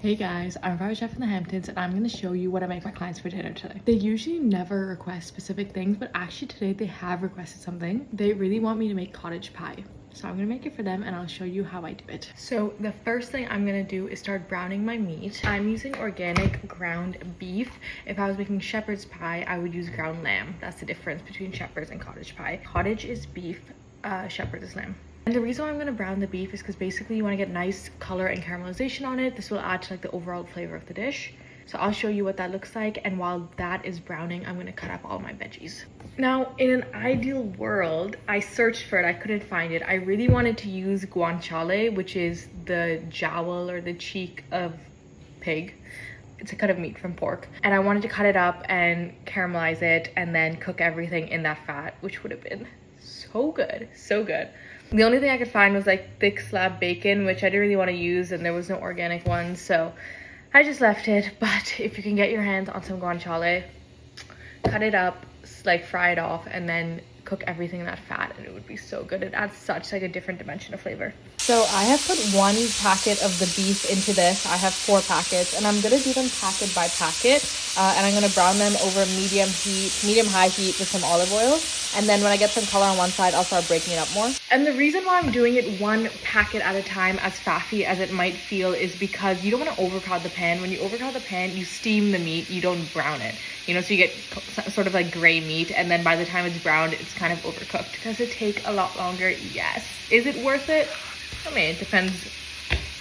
Hey guys, I'm Private Chef in the Hamptons and I'm going to show you what I make my clients for dinner today. They usually never request specific things, but actually today they have requested something. They really want me to make cottage pie. So I'm going to make it for them and I'll show you how I do it. So the first thing I'm going to do is start browning my meat. I'm using organic ground beef. If I was making shepherd's pie, I would use ground lamb. That's the difference between shepherd's and cottage pie. Cottage is beef, shepherd is lamb. And the reason why I'm going to brown the beef is because basically you want to get nice color and caramelization on it. This will add to like the overall flavor of the dish. So I'll show you what that looks like, and while that is browning, I'm going to cut up all my veggies. Now, in an ideal world, I searched for it, I couldn't find it. I really wanted to use guanciale, which is the jowl or the cheek of pig. It's a cut of meat from pork. And I wanted to cut it up and caramelize it and then cook everything in that fat, which would have been so good, so good. The only thing I could find was like thick slab bacon, which I didn't really want to use, and there was no organic one, so I just left it. But if you can get your hands on some guanciale, cut it up, like fry it off, and then cook everything in that fat, and it would be so good. It adds such like a different dimension of flavor. So I have put 1 packet of the beef into this. I have 4 packets, and I'm gonna do them packet by packet, and I'm gonna brown them over medium-high heat with some olive oil. And then when I get some color on one side, I'll start breaking it up more. And the reason why I'm doing it 1 packet at a time, as faffy as it might feel, is because you don't want to overcrowd the pan. When you overcrowd the pan, you steam the meat, you don't brown it. You know, so you get sort of like gray meat, and then by the time it's browned, it's kind of overcooked. Does it take a lot longer? Yes. Is it worth it? I mean, it depends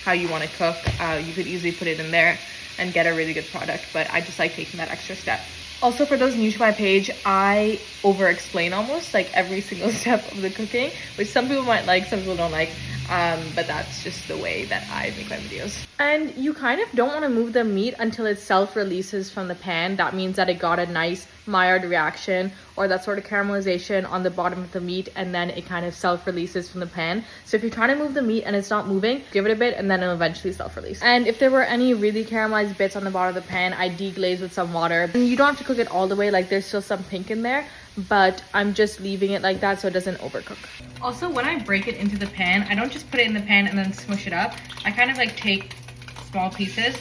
how you want to cook. You could easily put it in there and get a really good product, but I just like taking that extra step. Also, for those new to my page, I over-explain almost like every single step of the cooking, which some people might like, some people don't like, but that's just the way that I make my videos. And you kind of don't want to move the meat until it self-releases from the pan. That means that it got a nice Maillard reaction or that sort of caramelization on the bottom of the meat, and then it kind of self-releases from the pan. So if you're trying to move the meat and it's not moving, give it a bit and then it'll eventually self-release. And if there were any really caramelized bits on the bottom of the pan, I deglaze with some water. And you don't have to cook it all the way, like there's still some pink in there, but I'm just leaving it like that so it doesn't overcook. Also, when I break it into the pan, I don't just put it in the pan and then smush it up. I kind of like take small pieces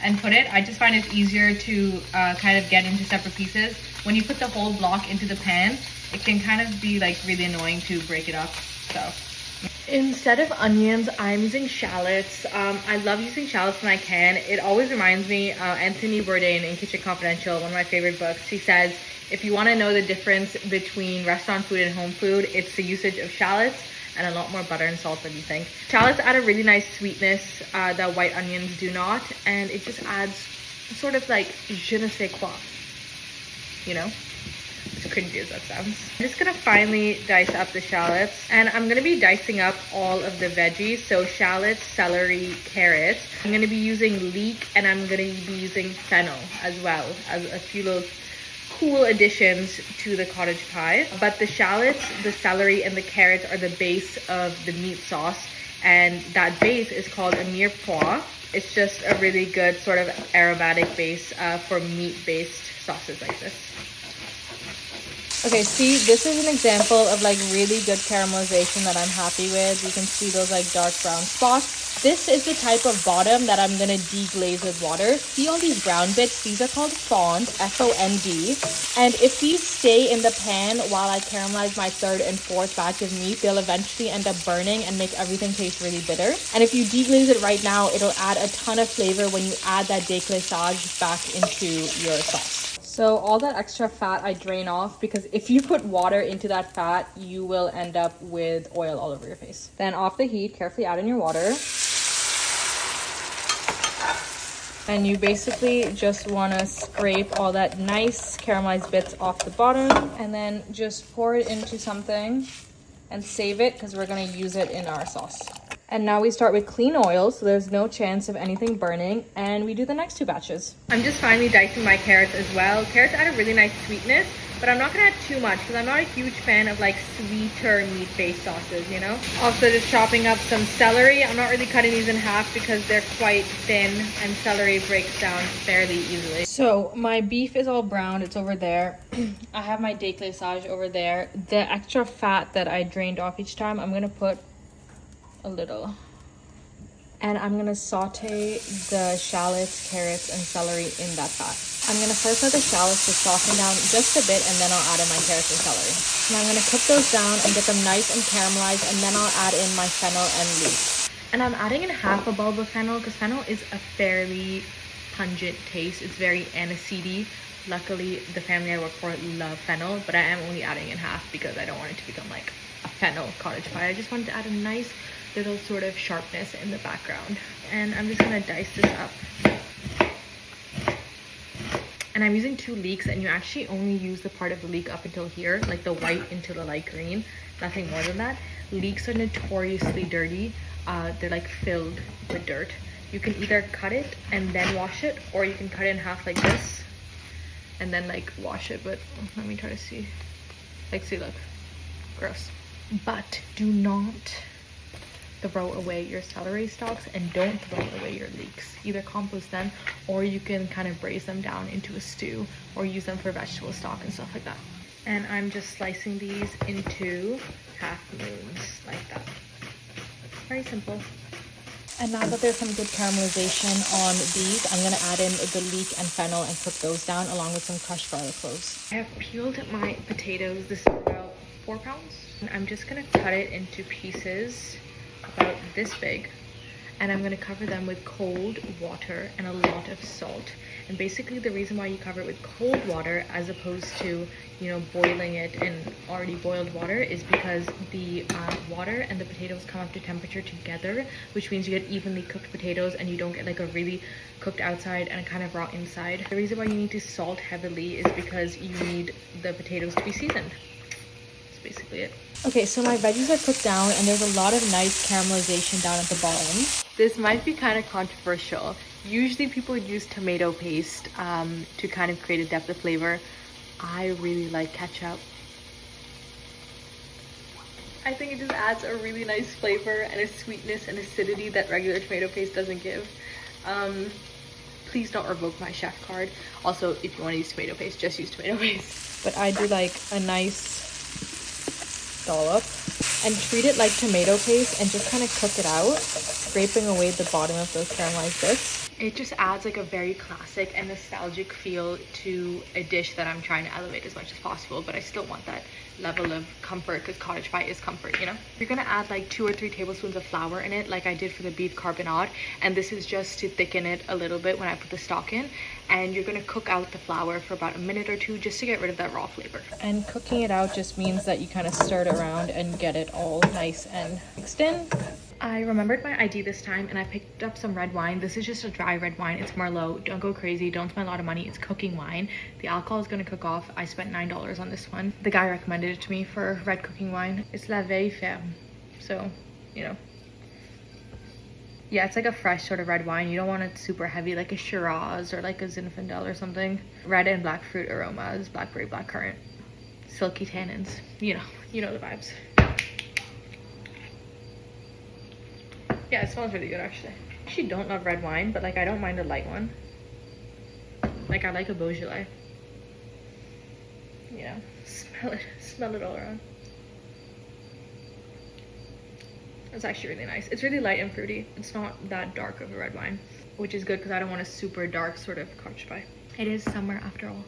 and put it. I just find it's easier to kind of get into separate pieces. When you put the whole block into the pan, it can kind of be like really annoying to break it up. So instead of onions, I'm using shallots. I love using shallots when I can. It always reminds me, Anthony Bourdain in Kitchen Confidential, one of my favorite books, he says, if you want to know the difference between restaurant food and home food, it's the usage of shallots and a lot more butter and salt than you think. Shallots add a really nice sweetness that white onions do not, and it just adds sort of like je ne sais quoi, you know? As cringy as that sounds. I'm just gonna finely dice up the shallots, and I'm gonna be dicing up all of the veggies. So shallots, celery, carrots. I'm gonna be using leek, and I'm gonna be using fennel as well as a few little cool additions to the cottage pie. But the shallots, the celery, and the carrots are the base of the meat sauce, and that base is called a mirepoix. It's just a really good sort of aromatic base for meat-based sauces like this. Okay, see, this is an example of like really good caramelization that I'm happy with. You can see those like dark brown spots. This is the type of bottom that I'm gonna deglaze with water. See all these brown bits? These are called fond, F-O-N-D. And if these stay in the pan while I caramelize my 3rd and 4th batch of meat, they'll eventually end up burning and make everything taste really bitter. And if you deglaze it right now, it'll add a ton of flavor when you add that deglaçage back into your sauce. So all that extra fat I drain off, because if you put water into that fat, you will end up with oil all over your face. Then off the heat, carefully add in your water. And you basically just want to scrape all that nice caramelized bits off the bottom, and then just pour it into something and save it because we're going to use it in our sauce. And now we start with clean oil, so there's no chance of anything burning, and we do the next 2 batches. I'm just finally dicing my carrots as well. Carrots add a really nice sweetness, but I'm not gonna add too much because I'm not a huge fan of like sweeter meat-based sauces, you know? Also just chopping up some celery. I'm not really cutting these in half because they're quite thin and celery breaks down fairly easily. So my beef is all browned, it's over there. I have my deglaçage over there. The extra fat that I drained off each time, I'm gonna put a little. And I'm gonna saute the shallots, carrots, and celery in that fat. I'm gonna first let the shallots just soften down just a bit, and then I'll add in my carrots and celery. And I'm gonna cook those down and get them nice and caramelized, and then I'll add in my fennel and leek. And I'm adding in half a bulb of fennel because fennel is a fairly pungent taste. It's very aniseedy. Luckily, the family I work for love fennel, but I am only adding in half because I don't want it to become like a fennel cottage pie. I just wanted to add a nice little sort of sharpness in the background. And I'm just gonna dice this up. And I'm using 2 leeks, and you actually only use the part of the leek up until here, like the white into the light green, nothing more than that. Leeks are notoriously dirty. They're like filled with dirt. You can either cut it and then wash it, or you can cut it in half like this and then like wash it. But let me try to see. Like, see, look, gross. But do not throw away your celery stalks, and don't throw away your leeks. Either compost them, or you can kind of braise them down into a stew, or use them for vegetable stock and stuff like that. And I'm just slicing these into half moons like that. Very simple. And now that there's some good caramelization on these, I'm gonna add in the leek and fennel and cook those down along with some crushed garlic cloves. I have peeled my potatoes. This is about 4 pounds. And I'm just gonna cut it into pieces about this big, and I'm going to cover them with cold water and a lot of salt. And basically the reason why you cover it with cold water as opposed to, you know, boiling it in already boiled water is because the water and the potatoes come up to temperature together, which means you get evenly cooked potatoes and you don't get like a really cooked outside and a kind of raw inside. The reason why you need to salt heavily is because you need the potatoes to be seasoned. That's basically it. Okay, so my veggies are cooked down, and there's a lot of nice caramelization down at the bottom. This might be kind of controversial. Usually people use tomato paste to kind of create a depth of flavor. I really like ketchup. I think it just adds a really nice flavor and a sweetness and acidity that regular tomato paste doesn't give. Please don't revoke my chef card. Also, if you want to use tomato paste, just use tomato paste. But I do like a nice dollop and treat it like tomato paste and just kind of cook it out, scraping away the bottom of those caramelized bits. It just adds like a very classic and nostalgic feel to a dish that I'm trying to elevate as much as possible, but I still want that level of comfort because cottage pie is comfort, you know? You're gonna add like 2 or 3 tablespoons of flour in it, like I did for the beef carbonade, and this is just to thicken it a little bit when I put the stock in. And you're gonna cook out the flour for about a minute or 2 just to get rid of that raw flavor. And cooking it out just means that you kind of stir it around and get it all nice and mixed in. I remembered my ID this time, and I picked up some red wine. This is just a dry red wine. It's merlot. Don't go crazy. Don't spend a lot of money. It's cooking wine. The alcohol is going to cook off. I spent $9 on this one. The guy recommended it to me for red cooking wine. It's la vieille ferme. So, you know. Yeah, it's like a fresh sort of red wine. You don't want it super heavy like a Shiraz or like a Zinfandel or something. Red and black fruit aromas, blackberry, blackcurrant, silky tannins. You know the vibes. Yeah, it smells really good actually. I actually don't love red wine, but like I don't mind a light one. Like I like a Beaujolais. You know, smell it all around. It's actually really nice. It's really light and fruity. It's not that dark of a red wine, which is good because I don't want a super dark sort of cottage pie. It is summer after all.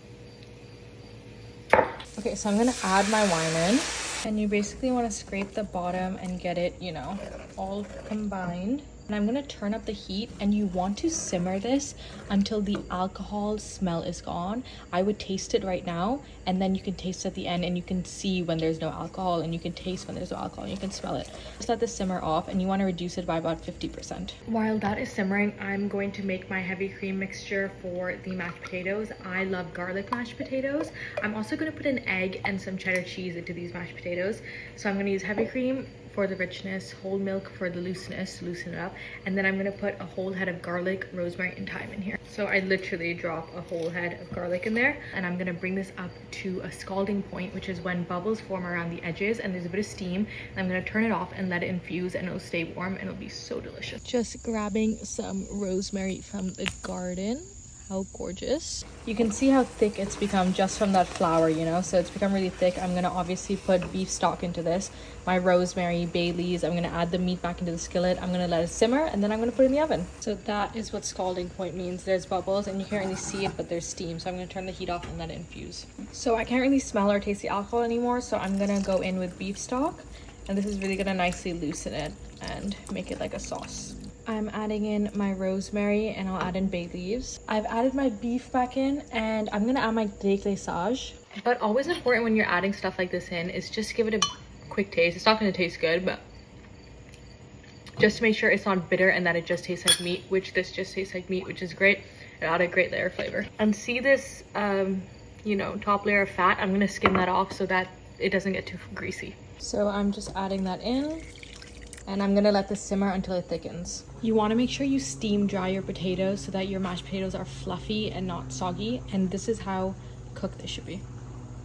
Okay, so I'm gonna add my wine in. And you basically want to scrape the bottom and get it, you know, all combined. And I'm going to turn up the heat, and you want to simmer this until the alcohol smell is gone. I would taste it right now, and then you can taste at the end, and you can see when there's no alcohol, and you can taste when there's no alcohol, and you can smell it. Just let this simmer off, and you want to reduce it by about 50%. While that is simmering, I'm going to make my heavy cream mixture for the mashed potatoes. I love garlic mashed potatoes. I'm also going to put an egg and some cheddar cheese into these mashed potatoes. So I'm going to use heavy cream for the richness, whole milk for the looseness, to loosen it up, and then I'm gonna put a whole head of garlic, rosemary, and thyme in here. So I literally drop a whole head of garlic in there, and I'm gonna bring this up to a scalding point, which is when bubbles form around the edges and there's a bit of steam. And I'm gonna turn it off and let it infuse, and it'll stay warm, and it'll be so delicious. Just grabbing some rosemary from the garden. how gorgeous. You can see how thick it's become just from that flour, you know, so it's become really thick. I'm gonna obviously put beef stock into this, my rosemary, bay leaves. I'm gonna add the meat back into the skillet. I'm gonna let it simmer, and then I'm gonna put it in the oven. So that is what scalding point means. There's bubbles and you can't really see it, but there's steam. So I'm gonna turn the heat off and let it infuse. So I can't really smell or taste the alcohol anymore, so I'm gonna go in with beef stock, and this is really gonna nicely loosen it and make it like a sauce. I'm adding in my rosemary, and I'll add in bay leaves. I've added my beef back in, and I'm gonna add my déglissage. But always important when you're adding stuff like this in is just give it a quick taste. It's not gonna taste good, but just to make sure it's not bitter and that it just tastes like meat, which this just tastes like meat, which is great. It added a great layer of flavor. And see this, you know, top layer of fat? I'm gonna skim that off so that it doesn't get too greasy. So I'm just adding that in, and I'm gonna let this simmer until it thickens. You wanna make sure you steam dry your potatoes so that your mashed potatoes are fluffy and not soggy. And this is how cooked they should be,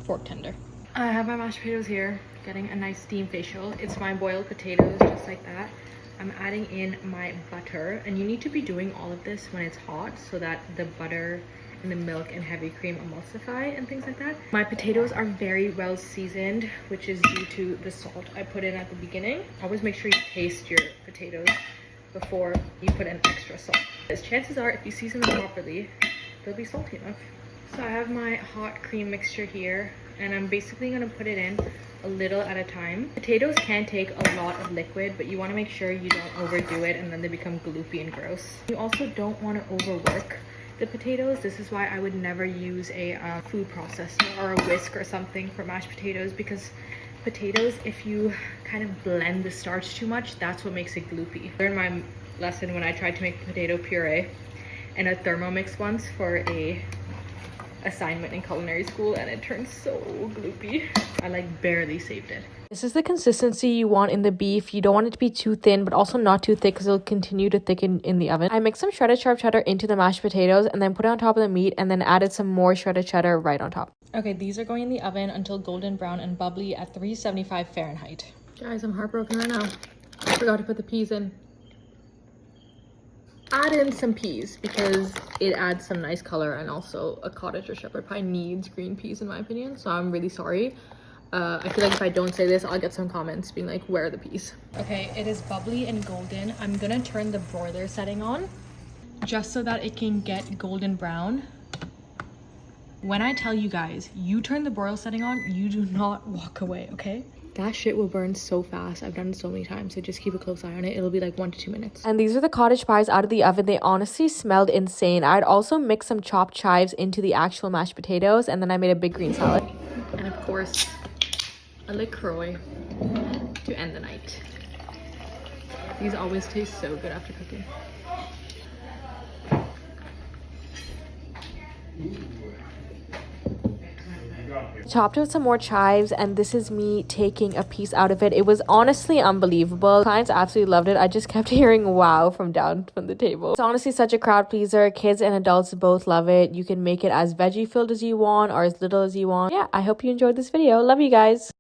fork tender. I have my mashed potatoes here, getting a nice steam facial. It's my boiled potatoes, just like that. I'm adding in my butter, and you need to be doing all of this when it's hot so that the butter and the milk and heavy cream emulsify and things like that. My potatoes are very well seasoned, which is due to the salt I put in at the beginning. Always make sure you taste your potatoes before you put in extra salt, because chances are if you season them properly, they'll be salty enough. So I have my hot cream mixture here, and I'm basically going to put it in a little at a time. Potatoes can take a lot of liquid, but you want to make sure you don't overdo it and then they become gloopy and gross. You also don't want to overwork the potatoes. This is why I would never use a food processor or a whisk or something for mashed potatoes, because potatoes, if you kind of blend the starch too much, that's what makes it gloopy. I learned my lesson when I tried to make potato puree in a Thermomix once for a assignment in culinary school, and it turned so gloopy. I like barely saved it. This is the consistency you want in the beef. You don't want it to be too thin, but also not too thick, because it'll continue to thicken in the oven. I mixed some shredded sharp cheddar into the mashed potatoes and then put it on top of the meat, and then added some more shredded cheddar right on top. Okay, these are going in the oven until golden brown and bubbly at 375 Fahrenheit. Guys, I'm heartbroken right now. I forgot to put the peas in. Add in some peas because it adds some nice color, and also a cottage or shepherd pie needs green peas in my opinion, so I'm really sorry. I feel like if I don't say this, I'll get some comments being like, where are the peas? Okay, it is bubbly and golden. I'm gonna turn the broiler setting on just so that it can get golden brown. When I tell you guys, you turn the broil setting on, you do not walk away, okay? That shit will burn so fast. I've done it so many times, so just keep a close eye on it. It'll be like 1 to 2 minutes. And these are the cottage pies out of the oven. They honestly smelled insane. I'd also mixed some chopped chives into the actual mashed potatoes, and then I made a big green salad. And of course, a LaCroix to end the night. These always taste so good after cooking. Chopped with some more chives, and this is me taking a piece out of it. It was honestly unbelievable. Clients absolutely loved it. I just kept hearing wow from down from the table. It's honestly such a crowd pleaser. Kids and adults both love it. You can make it as veggie filled as you want or as little as you want. Yeah, I hope you enjoyed this video. Love you guys.